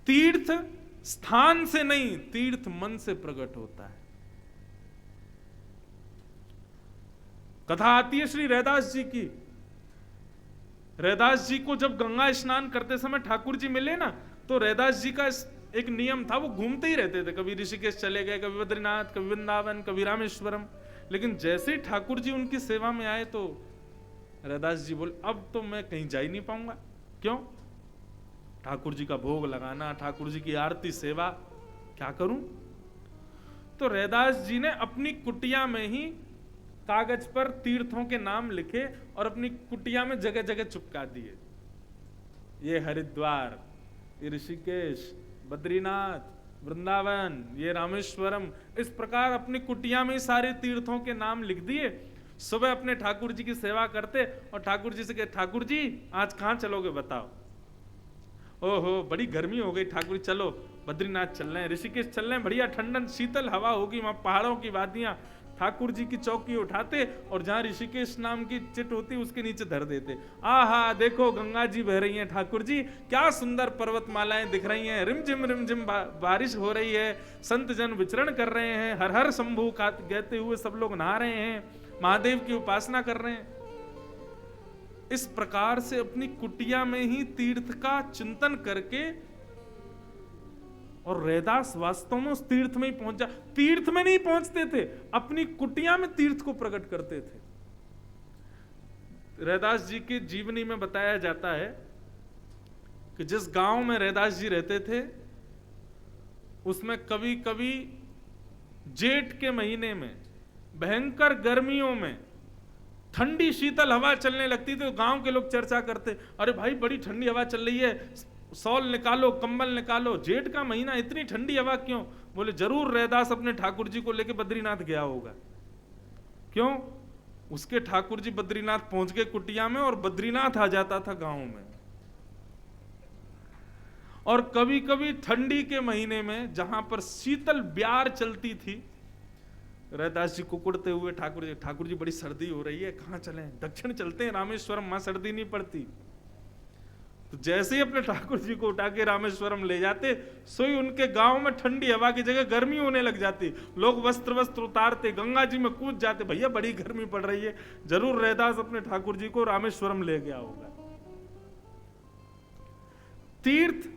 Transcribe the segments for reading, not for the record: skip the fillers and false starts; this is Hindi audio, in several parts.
तीर्थ स्थान से नहीं, तीर्थ मन से प्रकट होता है। कथा आती है श्री रैदास जी की। रैदास जी को जब गंगा स्नान करते समय ठाकुर जी मिले ना, तो रैदास जी का एक नियम था, वो घूमते ही रहते थे। कभी ऋषिकेश चले गए, कभी बद्रीनाथ, कभी वृंदावन, कभी रामेश्वरम। लेकिन जैसे ही ठाकुर जी उनकी सेवा में आए तो रैदास जी बोले, अब तो मैं कहीं जा ही नहीं पाऊंगा। क्यों? ठाकुर जी का भोग लगाना, ठाकुर जी की आरती सेवा, क्या करूं? तो रैदास जी ने अपनी कुटिया में ही कागज पर तीर्थों के नाम लिखे और अपनी कुटिया में जगह जगह चिपका दिए। ये हरिद्वार, ये ऋषिकेश, बद्रीनाथ, वृंदावन, ये रामेश्वरम, इस प्रकार अपनी कुटिया में सारे तीर्थों के नाम लिख दिए। सुबह अपने ठाकुर जी की सेवा करते और ठाकुर जी से कहे, ठाकुर जी आज कहाँ चलोगे बताओ? ओहो बड़ी गर्मी हो गई ठाकुर जी, चलो बद्रीनाथ चल रहे हैं, ऋषिकेश चल रहे हैं, बढ़िया ठंडन शीतल हवा होगी, वहां पहाड़ों की वादियां। ठाकुर जी की चौकी उठाते और जहां ऋषिकेश नाम की चिट होती उसके नीचे धर देते। आहा देखो गंगा जी बह रही हैं, ठाकुर जी क्या सुंदर पर्वतमालाएं दिख रही हैं, रिमझिम बारिश हो रही है, संत जन विचरण कर रहे हैं, हर हर शंभू का कहते हुए सब लोग नहा रहे हैं, महादेव की उपासना कर रहे हैं। इस प्रकार से अपनी कुटिया में ही तीर्थ का चिंतन करके, और रैदास वास्तव में उस तीर्थ में ही पहुंच जा, तीर्थ में नहीं पहुंचते थे, अपनी कुटिया में तीर्थ को प्रकट करते थे। रैदास जी की जीवनी में बताया जाता है कि जिस गांव में रैदास जी रहते थे उसमें कभी कभी जेठ के महीने में भयंकर गर्मियों में ठंडी शीतल हवा चलने लगती थी। तो गांव के लोग चर्चा करते, अरे भाई बड़ी ठंडी हवा चल रही है, शॉल निकालो, कंबल निकालो, जेठ का महीना इतनी ठंडी हवा क्यों? बोले जरूर रैदास अपने ठाकुर जी को लेके बद्रीनाथ गया होगा। क्यों? उसके ठाकुर जी बद्रीनाथ पहुंच गए कुटिया में और बद्रीनाथ आ जाता था गांव में। और कभी कभी ठंडी के महीने में जहां पर शीतल ब्यार चलती थी, रैदास जी कुकुड़ते हुए ठाकुर जी बड़ी सर्दी हो रही है, कहां चलें? दक्षिण चलते हैं, रामेश्वरम, वहां सर्दी नहीं पड़ती। तो जैसे ही अपने ठाकुर जी को उठा के रामेश्वरम ले जाते, सोई उनके गांव में ठंडी हवा की जगह गर्मी होने लग जाती। लोग वस्त्र उतारते, गंगा जी में कूद जाते, भैया बड़ी गर्मी पड़ रही है, जरूर रैदास अपने ठाकुर जी को रामेश्वरम ले गया होगा। तीर्थ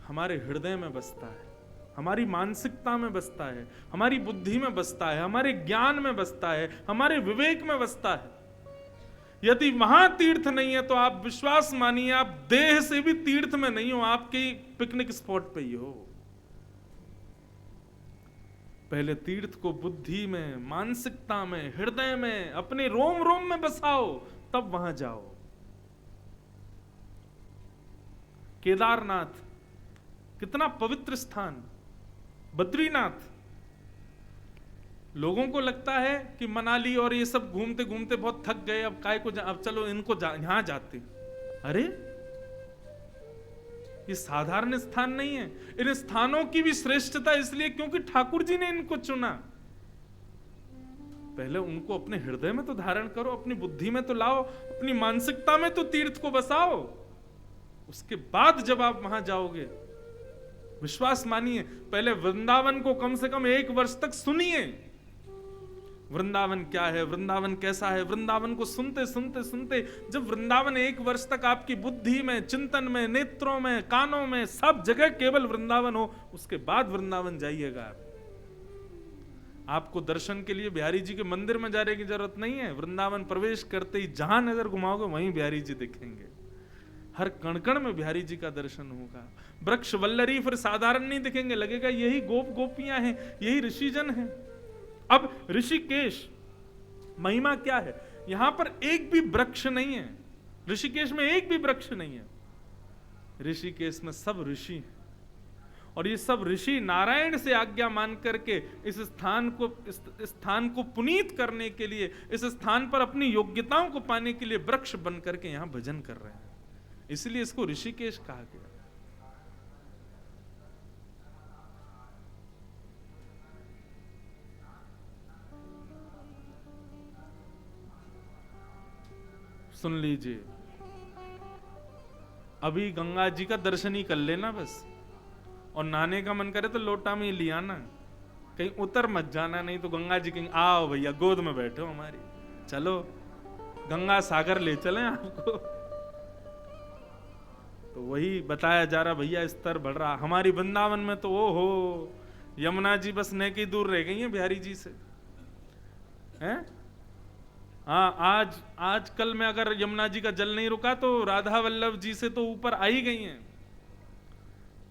हमारे हृदय में बसता है, हमारी मानसिकता में बसता है, हमारी बुद्धि में बसता है, हमारे ज्ञान में बसता है, हमारे विवेक में बसता है। यदि वहां तीर्थ नहीं है तो आप विश्वास मानिए, आप देह से भी तीर्थ में नहीं हो, आपके पिकनिक स्पॉट पे ही हो। पहले तीर्थ को बुद्धि में, मानसिकता में, हृदय में, अपने रोम रोम में बसाओ, तब वहां जाओ। केदारनाथ कितना पवित्र स्थान, बद्रीनाथ, लोगों को लगता है कि मनाली और ये सब घूमते घूमते बहुत थक गए, अब काय को अब चलो इनको यहां जाते। अरे ये साधारण स्थान नहीं है, इन स्थानों की भी श्रेष्ठता इसलिए क्योंकि ठाकुर जी ने इनको चुना। पहले उनको अपने हृदय में तो धारण करो, अपनी बुद्धि में तो लाओ, अपनी मानसिकता में तो तीर्थ को बसाओ, उसके बाद जब आप वहां जाओगे, विश्वास मानिए, पहले वृंदावन को कम से कम 1 वर्ष तक सुनिए। वृंदावन क्या है, वृंदावन कैसा है, वृंदावन को सुनते सुनते सुनते जब वृंदावन 1 वर्ष तक आपकी बुद्धि में, चिंतन में, नेत्रों में, कानों में, सब जगह केवल वृंदावन हो, उसके बाद वृंदावन जाइएगा। आपको दर्शन के लिए बिहारी जी के मंदिर में जाने की जरूरत नहीं है। वृंदावन प्रवेश करते ही जहां नजर घुमाओगे वहीं बिहारी जी दिखेंगे, हर कण कण में बिहारी जी का दर्शन होगा। वृक्ष वल्लरी फिर साधारण नहीं दिखेंगे, लगेगा यही गोप गोपियां हैं, यही ऋषिजन हैं। अब ऋषिकेश महिमा क्या है, यहां पर एक भी वृक्ष नहीं है, ऋषिकेश में एक भी वृक्ष नहीं है। ऋषिकेश में सब ऋषि हैं और ये सब ऋषि नारायण से आज्ञा मान करके इस स्थान को पुनीत करने के लिए, इस स्थान पर अपनी योग्यताओं को पाने के लिए वृक्ष बन करके यहां भजन कर रहे हैं, इसलिए इसको ऋषिकेश कहा गया। सुन लीजिए, अभी गंगा जी का दर्शन ही कर लेना बस, और नहाने का मन करे तो लोटा में ही लिया ना, कहीं उतर मत जाना, नहीं तो गंगा जी कहीं आओ भैया गोद में बैठो हमारी, चलो गंगा सागर ले चलें आपको। तो वही बताया जा रहा भैया, स्तर बढ़ रहा। हमारी वृंदावन में तो ओ हो, यमुना जी बस नेकी दूर रह गई हैं बिहारी जी से, हैं? हाँ, आज कल में अगर यमुना जी का जल नहीं रुका तो राधा वल्लभ जी से तो ऊपर आ ही गई हैं।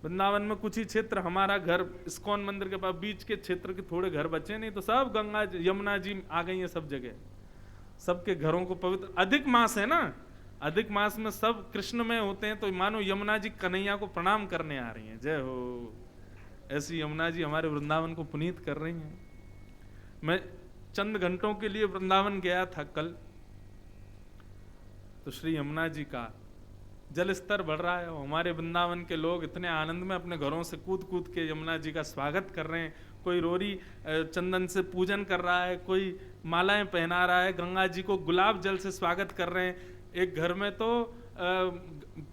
वृंदावन में कुछ ही क्षेत्र, हमारा घर इस्कॉन मंदिर के पास बीच के क्षेत्र के थोड़े घर बचे, नहीं तो सब गंगा यमुना जी आ गई हैं सब जगह। सबके घरों को पवित्र, अधिक मास है ना, अधिक मास में सब कृष्ण में होते हैं, तो मानो यमुना जी कन्हैया को प्रणाम करने आ रही हैं, जय हो। ऐसी यमुना जी हमारे वृंदावन को पुनीत कर रही हैं। मैं चंद घंटों के लिए वृंदावन गया था कल, तो श्री यमुना जी का जल स्तर बढ़ रहा है। हमारे वृंदावन के लोग इतने आनंद में अपने घरों से कूद कूद के यमुना जी का स्वागत कर रहे हैं। कोई रोरी चंदन से पूजन कर रहा है, कोई मालाएं पहना रहा है, गंगा जी को गुलाब जल से स्वागत कर रहे हैं। एक घर में तो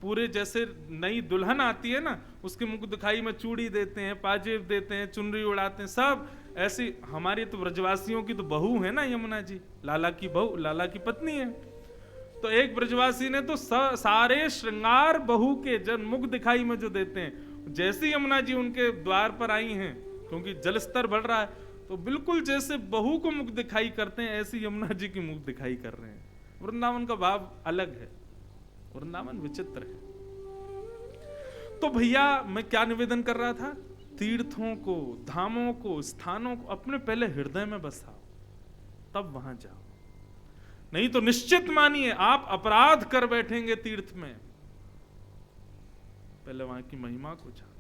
पूरे जैसे नई दुल्हन आती है ना, उसके मुख दिखाई में चूड़ी देते हैं, पाजेब देते हैं, चुनरी उड़ाते हैं, सब ऐसी। हमारी तो ब्रजवासियों की तो बहू है ना यमुना जी, लाला की बहू, लाला की पत्नी है। तो एक ब्रजवासी ने तो सारे श्रृंगार बहू के जन मुख दिखाई में जो देते हैं, जैसे यमुना जी उनके द्वार पर आई हैं, क्योंकि जल स्तर बढ़ रहा है, तो बिल्कुल जैसे बहू को मुख दिखाई करते हैं, ऐसी यमुना जी की मुख दिखाई कर रहे हैं। वृंदावन का भाव अलग है, वृंदावन विचित्र है। तो भैया मैं क्या निवेदन कर रहा था, तीर्थों को, धामों को, स्थानों को अपने पहले हृदय में बसाओ, तब वहां जाओ। नहीं तो निश्चित मानिए आप अपराध कर बैठेंगे तीर्थ में। पहले वहां की महिमा को जानो।